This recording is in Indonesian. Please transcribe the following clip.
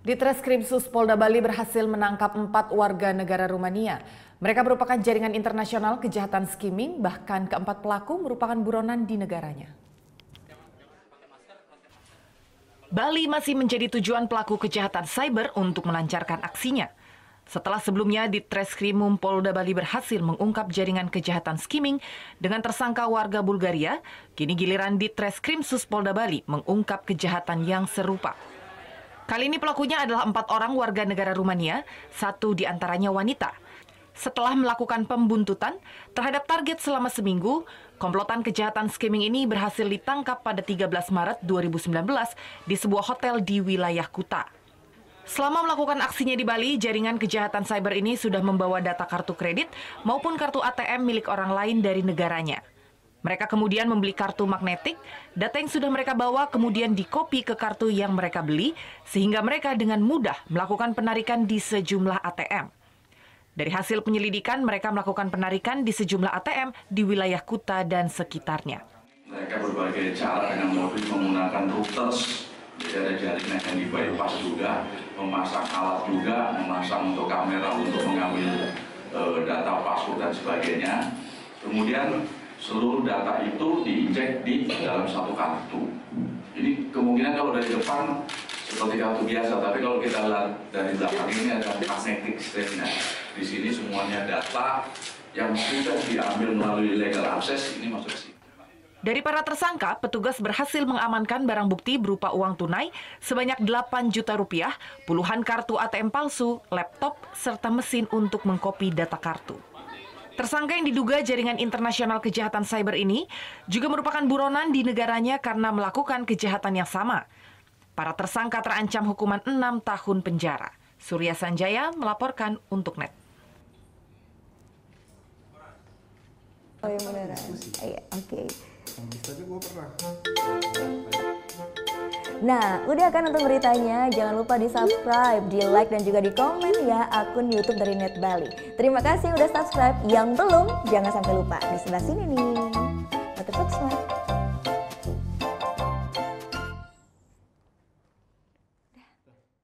Ditreskrimsus Polda Bali berhasil menangkap 4 warga negara Rumania. Mereka merupakan jaringan internasional kejahatan skimming, bahkan keempat pelaku merupakan buronan di negaranya. Bali masih menjadi tujuan pelaku kejahatan cyber untuk melancarkan aksinya. Setelah sebelumnya Ditreskrimum Polda Bali berhasil mengungkap jaringan kejahatan skimming dengan tersangka warga Bulgaria, kini giliran Ditreskrimsus Polda Bali mengungkap kejahatan yang serupa. Kali ini pelakunya adalah 4 orang warga negara Rumania, 1 diantaranya wanita. Setelah melakukan pembuntutan terhadap target selama seminggu, komplotan kejahatan skimming ini berhasil ditangkap pada 13 Maret 2019 di sebuah hotel di wilayah Kuta. Selama melakukan aksinya di Bali, jaringan kejahatan cyber ini sudah membawa data kartu kredit maupun kartu ATM milik orang lain dari negaranya. Mereka kemudian membeli kartu magnetik, data yang sudah mereka bawa kemudian dikopi ke kartu yang mereka beli, sehingga mereka dengan mudah melakukan penarikan di sejumlah ATM. Dari hasil penyelidikan, mereka melakukan penarikan di sejumlah ATM di wilayah Kuta dan sekitarnya. Mereka berbagai cara dengan modus menggunakan routers, jadi ada jaringan yang di bypass juga, memasang alat juga, memasang untuk kamera untuk mengambil data password dan sebagainya. Kemudian seluruh data itu diinjek di dalam satu kartu. Ini kemungkinan kalau dari depan seperti kartu biasa, tapi kalau kita lihat dari belakang ini ada magnetic strip-nya. Di sini semuanya data yang sudah diambil melalui legal access ini masuk ke sini. Dari para tersangka, petugas berhasil mengamankan barang bukti berupa uang tunai sebanyak 8 juta rupiah, puluhan kartu ATM palsu, laptop, serta mesin untuk mengkopi data kartu. Tersangka yang diduga jaringan internasional kejahatan cyber ini juga merupakan buronan di negaranya karena melakukan kejahatan yang sama. Para tersangka terancam hukuman 6 tahun penjara. Surya Sanjaya melaporkan untuk NET. Oh yang beneran? Iya, oke. Nah, udah kan untuk beritanya? Jangan lupa di-subscribe, di-like, dan juga di-komen ya akun YouTube dari Net Bali. Terima kasih udah subscribe. Yang belum, jangan sampai lupa. Di sebelah sini nih. Subscribe.